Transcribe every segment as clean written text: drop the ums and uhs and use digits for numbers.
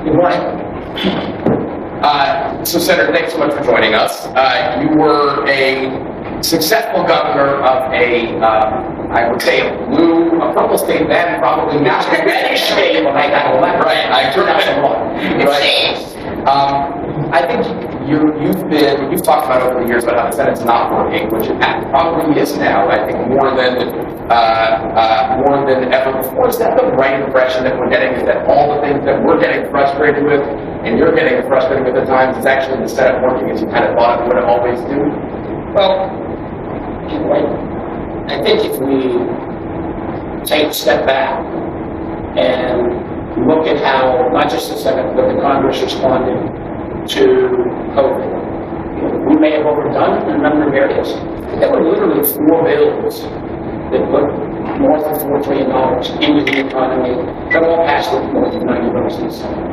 Good morning. So, Senator, thanks so much for joining us. You were a successful governor of I would say, a purple state then, probably not a red state when I got elected. Right, I turned out some one. Right. I think you've talked about over the years about how the Senate's not working, which it probably is now. I think more than ever before. Is that the right impression that we're getting? Is that all the things that we're getting frustrated with, and you're getting frustrated with at times, is actually the Senate working as you kind of thought it would always do? Well, I think if we take a step back and look at how not just the Senate but the Congress responded to COVID, we may have overdone in a number of areas. There were literally 4 bills that put north of $4 trillion into the economy that all passed with more than 90 votes in the Senate.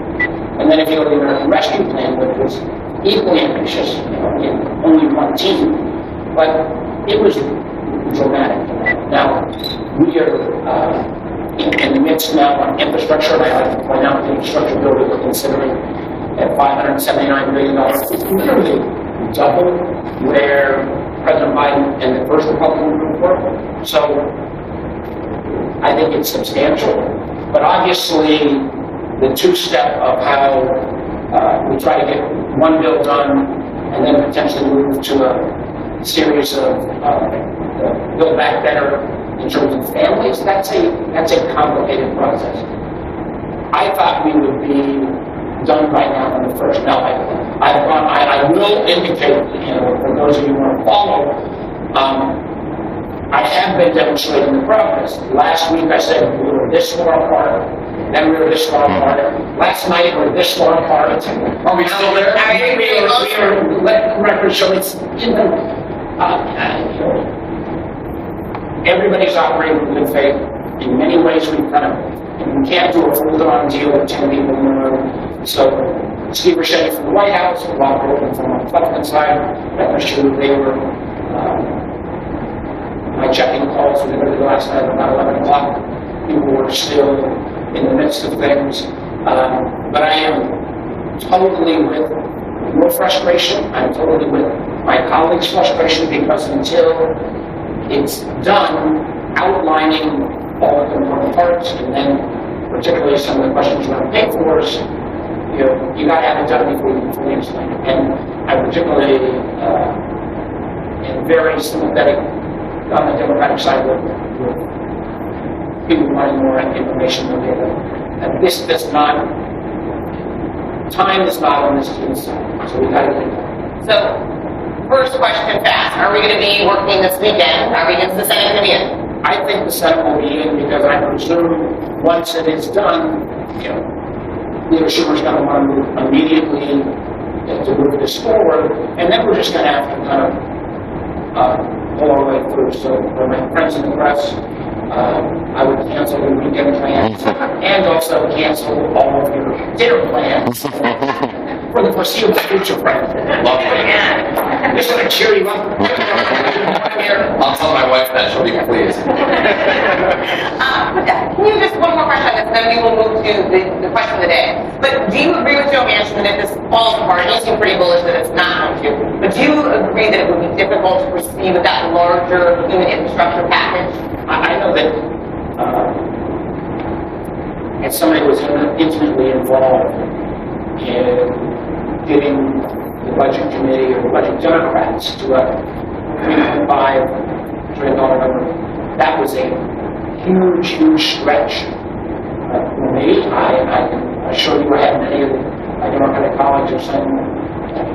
And then if you look at the American Rescue Plan, which was equally ambitious, in only one team, but it was dramatic. Now, we are in the midst now on infrastructure, and I like to point out the infrastructure bill that we're considering at $579 billion. It's literally double where President Biden and the first Republican group were. So I think it's substantial. But obviously, the two-step of how we try to get one bill done and then potentially move to a series of Build Back Better in terms of families, that's a complicated process. I thought we would be done by now on the first. Now, I will indicate, for those of you who want to follow, I have been demonstrating the progress. Last week I said we were this far apart, then we were this far apart. Last night we were this far apart. Are we still there? Let the record show it's, everybody's operating in good faith. In many ways, we can't do a full-on deal with 10 people in the room. So, Steve Ricchetti from the White House, Bob Goldman from the Republican side, I'm sure they were, my checking calls were literally last night about 11 o'clock. People were still in the midst of things. But I am totally with your frustration. I'm totally with my colleagues' frustration, because until it's done, outlining all the component parts, and then particularly some of the questions around pay for-us, you got to have it done before you can fully explain it. And I particularly am very sympathetic on the Democratic side with people wanting more information than they have. And this does not, time is not on this team's side, so we got to get it done. So, first question fast. Are we going to be working this weekend? Is the Senate going to be in? I think the Senate will be in, because I presume once it is done, Leader Schumer's going to want to move immediately to move this forward, and then we're just going to have to kind of pull our way through. So for my friends in the press, I would cancel the weekend plans and also cancel all of your dinner plans for the foreseeable future, friend. Love it. Just going to cheer you up. I'll tell my wife that, she'll be pleased. Can you just one more question on this, then we will move to the question of the day. But do you agree with Joe Manchin that if this falls apart, you seem pretty bullish that it's not going to, but do you agree that it would be difficult to proceed with that larger human infrastructure package? I know that as somebody who was intimately involved in getting the budget committee or the budget Democrats to a $3.5 trillion number, that was a huge stretch for me. I can assure you I had many of the Democratic colleagues are saying,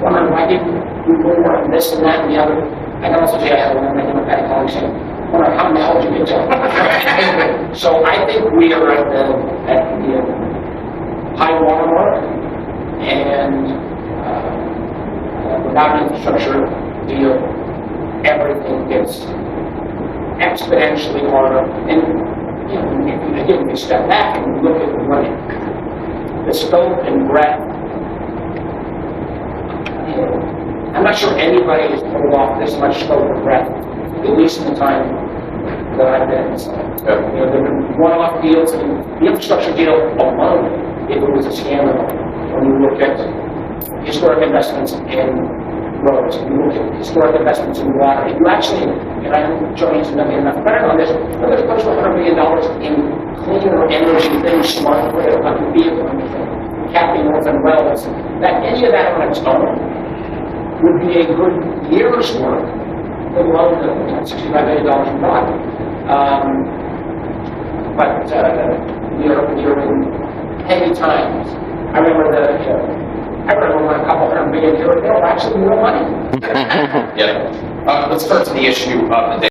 wondering why didn't we do more on this and that and the other. I can also tell you I had one of my Democratic colleagues saying, wondering how in the hell did you get to So I think we are at the high water mark, and without an infrastructure deal, everything gets exponentially harder. And again, we step back and we look at the scope and breadth. I'm not sure anybody has pulled off this much scope and breadth, at least in the time that I've been. So, there have been one-off deals, and the infrastructure deal alone, if it was a scandal, when you look at historic investments in roads, you look at historic investments in water, you actually, and I know Joanne's not getting enough credit on this, but there's close to $100 billion in cleaner energy things, smart grid, electric vehicle, capping orphan wells, that any of that on its own would be a good year's work, let alone the $65 billion we bought. But we're in heavy times. I remember when a couple $100 billion here, they were actually real money. Yeah. Let's turn to the issue of the day.